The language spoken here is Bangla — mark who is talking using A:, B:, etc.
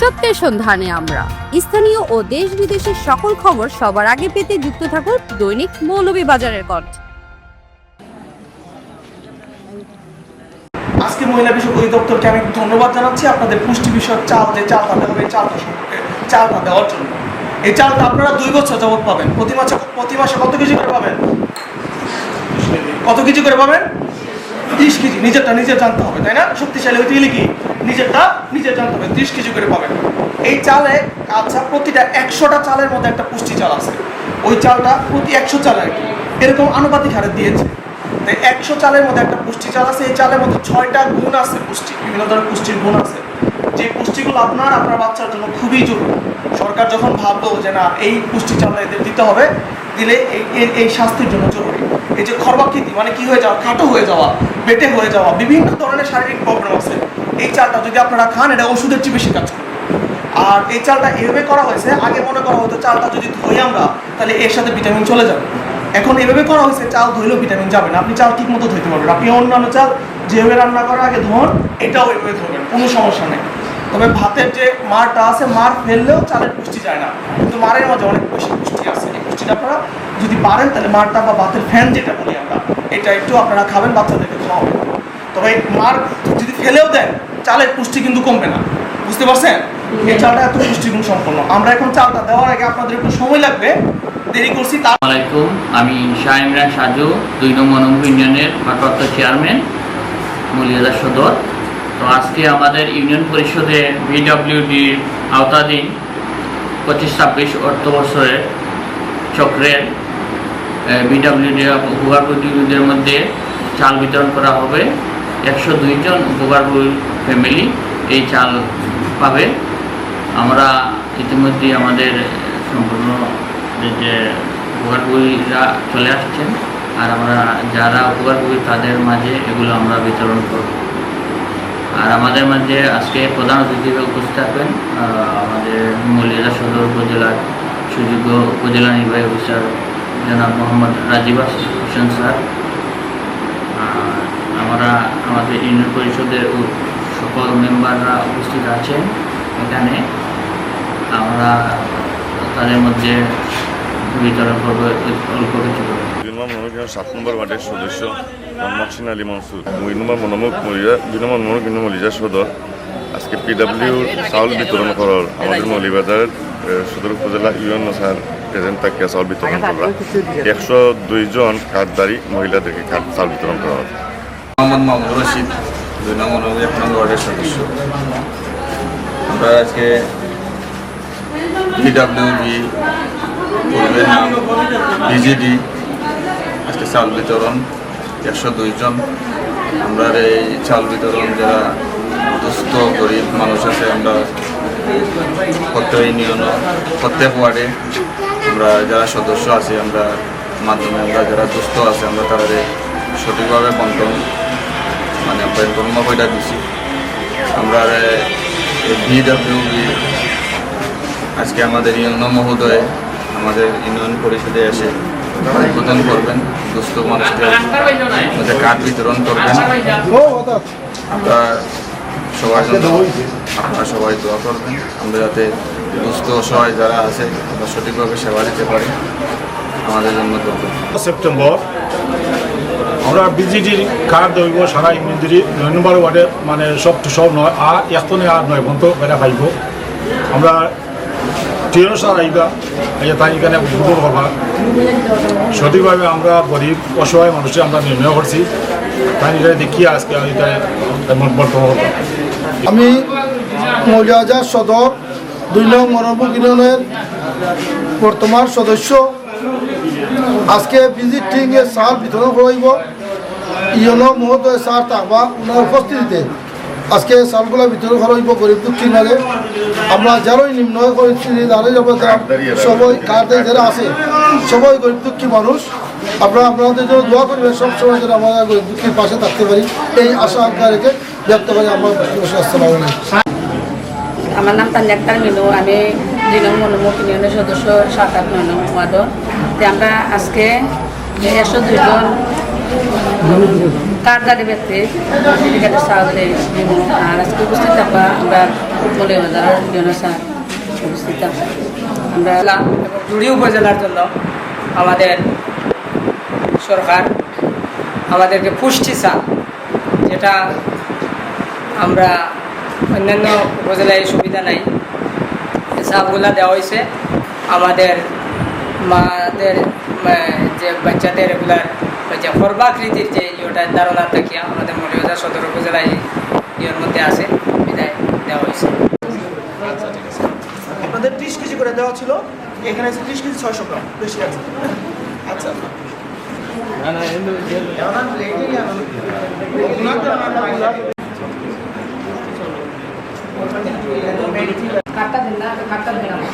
A: সত্যের সন্ধানে আমরা। স্থানীয় ও দেশ বিদেশের সকল খবর সবার আগে পেতে যুক্ত থাকুন দৈনিক মৌলভীবাজারের কণ্ঠ।
B: আজকে মহিলা বিষয়ক অধিদপ্তরকে আমি ধন্যবাদ জানাচ্ছি আপনাদের পুষ্টি বিষয়ক চাল যে চালটা দেওয়া এই চালটা সম্পর্কে চালটা দেওয়ার জন্য। এই চালটা আপনারা 2 বছর যাবত পাবেন। প্রতি মাসে কত কেজি করে পাবেন? কত কেজি করে পাবেন? 30 কেজি। নিজেরটা নিজে জানতে হবে, তাই না? শক্তিশালী হইতে গেলে কি নিজেরটা নিজে জানতে হবে। 30 কেজি করে পাবেন এই চালে। আচ্ছা, প্রতিটা 100টা চালের মধ্যে একটা পুষ্টি চাল আছে। ওই চালটা প্রতি 100 চালে এরকম আনুপাতিক হারে দিয়েছে। তাই 100 চালের মধ্যে একটা পুষ্টি চাল আছে। এই চালের মধ্যে 6টা গুণ আছে, পুষ্টি বিভিন্ন ধরনের পুষ্টির গুণ আছে। যে পুষ্টিগুলো আপনার বাচ্চার জন্য খুবই জরুরি। সরকার যখন ভাবলো যে না এই পুষ্টি চালটা এদের দিতে হবে, দিলে এই স্বাস্থ্যের জন্য জরুরি। এই যে খর্বাকৃতি মানে কি হয়ে যাওয়া, খাটো হয়ে যাওয়া, বেটে হয়ে যাওয়া, বিভিন্ন ধরনের শারীরিক প্রবলেম আছে। এই চালটা যদি আপনারা খান, এটা ওষুধের চেয়ে বেশি কাজ করে। আর এই চালটা এভাবে করা হয়েছে, আগে মনে করা হতো চালটা যদি ধুই আমরা তাহলে এর সাথে ভিটামিন চলে যাবে। এখন এভাবে করা হয়েছে চাল ধুইলেও ভিটামিন যাবে না। আপনি চাল ঠিক মতো ধুইতে পারবেন। আপনি অন্যান্য চাল যেভাবে রান্না করার আগে ধোন, এটাও এভাবে ধরবেন, কোনো সমস্যা নেই। তবে ভাতের যে মারটা আছে, মার ফেললেও চালের পুষ্টি যায় না, কিন্তু মারের মধ্যে অনেক বেশি পুষ্টি আছে। এই পুষ্টিটা আপনারা যদি পারেন তাহলে মারটা বা ভাতের ফ্যান যেটা বলি আমরা, এটা একটু আপনারা খাবেন, বাচ্চাদেরকে খাওয়াবেন। তবে মার যদি ফেলেও দেন, চালের পুষ্টি কিন্তু কমবে না। বুঝতে পারছেন? এই চালটা এত পুষ্টিগুণ সম্পন্ন। আমরা এখন চালটা দেওয়ার আগে আপনাদের একটু সময় লাগবে, দেরি করছি।
C: আসসালামাইকুম, আমি শাহ ইমরান সাজু, 2 নং মনম্বর ইউনিয়নের ভারপ্রাপ্ত চেয়ারম্যান, মৌলভীবাজার সদর। তো আজকে আমাদের ইউনিয়ন পরিষদের বিডব্লিউডির আওতাধীন 25-26 অর্থ বছরের চক্রের বিডব্লিউডি উপভোক্তাদের মধ্যে চাল বিতরণ করা হবে। 102 জন উপভোক্তা ফ্যামিলি এই চাল পাবে। আমরা ইতিমধ্যে আমাদের সম্পূর্ণ যে উপকারভোগীরা চলে আসছেন, আর আমরা যারা উপকারভোগী তাদের মাঝে এগুলো আমরা বিতরণ করব। আর আমাদের মাঝে আজকে প্রধান অতিথি উপস্থিত থাকবেন আমাদের মৌলভীবাজার সদর উপজেলার সুযোগ্য উপজেলা নির্বাহী অফিসার জনাব মোহাম্মদ রাজীব হোসেন স্যার। আমরা আমাদের ইউনিয়ন পরিষদের সকল মেম্বাররা উপস্থিত আছেন এখানে। আমরা তাদের মধ্যে বিতরণ করবো অল্প কিছু।
D: 7 নম্বর ওয়ার্ডের সদস্য মহসিন আলী মনসুর, 2 নম্বর মনোমুখ মৌলভীবাজার সদর। আজকে পিডব্লিউ চাউল বিতরণ করার আমাদের মৌলভীবাজারের সদর উপজেলা ইউএন স্যার প্রেজেন্ট থাকে চাউল বিতরণ করা। 102 জন কার্ডধারী মহিলাদেরকে চাউল বিতরণ করা হবে।
E: মোহাম্মদ মাহমুদ রশিদ, 2 নং মনোমুখ 1 নং ওয়ার্ডের সদস্য। আমরা আজকে পিডব্লিউবি পূর্বের নাম বিজিডি আজকে চাউল বিতরণ 102 জন। আমরা এই চাউল বিতরণ যারা দুস্থ গরিব মানুষ আছে, আমরা প্রত্যেক ইউনিয়ন প্রত্যেক ওয়ার্ডে আমরা যারা সদস্য আছি, আমরা মাধ্যমে আমরা যারা দুস্থ আছে আমরা তাদের সঠিকভাবে বন্টন মানে আমরা কর্মকর্তা দিচ্ছি। আমরা বিডব্লিউবি আজকে আমাদের ইউনিয়ন মহোদয় আমাদের ইউনিয়ন পরিষদে এসে উদ্বোধন করবেন, দুস্থ মানুষদের মধ্যে কার্ড বিতরণ করবেন। আমরা সবার জন্য আপনারা সবাই দোয়া করবেন, আমরা যাতে দুস্থ অসহায় যারা আছে আমরা সঠিকভাবে সেবা দিতে পারি। আমাদের জন্য
F: সেপ্টেম্বর আমরা বিজিডির কার্ড দইব সারা ইউনিয়নজুড়ি 9 নম্বর ওয়ার্ডে, মানে সব টু সব নয় আর এখনে আর 9 ঘন্টা বেড়া পাইব। আমরা ট্রেনও সার আইবা তাই এখানে উদ্বোধন করবা। সঠিকভাবে আমরা গরিব অসহায় মানুষের আমরা নির্ণয় করছি, তাই এখানে দেখিয়ে আজকে বর্তমান।
G: আমি মৌলভীবাজার সদর 2 নং মনোমুখ ইউনিয়নের বর্তমান সদস্য। আজকে ভিজিটিংয়ে চাল বিতরণ করাইব। ইউনিয়ন মহোদয় স্যার থাকবা, ওনার উপস্থিতিতে আজকে চালগুলো বিতরণ করাইব গরিব দুঃখী নালে। আমরা যারাই নিম্ন পরিস্থিতি দাঁড়িয়ে যাবো, সবাই কার্ডে যারা আছে সবাই গরিব দুঃখী মানুষ। আমরা আপনাদের জন্য দোয়া করবেন, সবসময় যেন আমরা গরিব দুঃখীর পাশে থাকতে পারি, এই আশা আজ্ঞা রেখে ব্যক্ত করি। আমরা আসসালামু আলাইকুম।
H: আমার নাম তানিয়া আক্তার মিনু, আমি 2 নং মনোমুখ ইউনিয়নের সদস্য 7-8-9 নং ওয়ার্ড। আমরা আজকে 102 জন কার্ড জারি ব্যক্তি সিন্ডিকেটের সাহায্যে দিব। আর আজকে উপস্থিত থাকা আমরা মৌলভীবাজার ইউনিয়নের স্যার উপস্থিত থাকা আমরা এবং জুড়ি উপজেলার জন্য আমাদের সরকার আমাদেরকে পুষ্টি চাল, যেটা আমরা অন্যান্য উপজেলায় সুবিধা নাই, চালগুলা দেওয়া হয়েছে আমাদের মাদের যে বাচ্চাদের এগুলার যে সর্বাকৃতির যে ইয়েটা ধারণা থাকিয়া আমাদের মৌলভীবাজার সদর উপজেলায় ইয়ের মধ্যে আছে, বিদায় দেওয়া হয়েছে।
B: আপনাদের 30 কেজি করে দেওয়া ছিল, এখানে আছে 30 কেজি 600 গ্রাম বেশি আছে। আচ্ছা
H: কার্ডটা দিন না, কার্ডটা দিন আমার।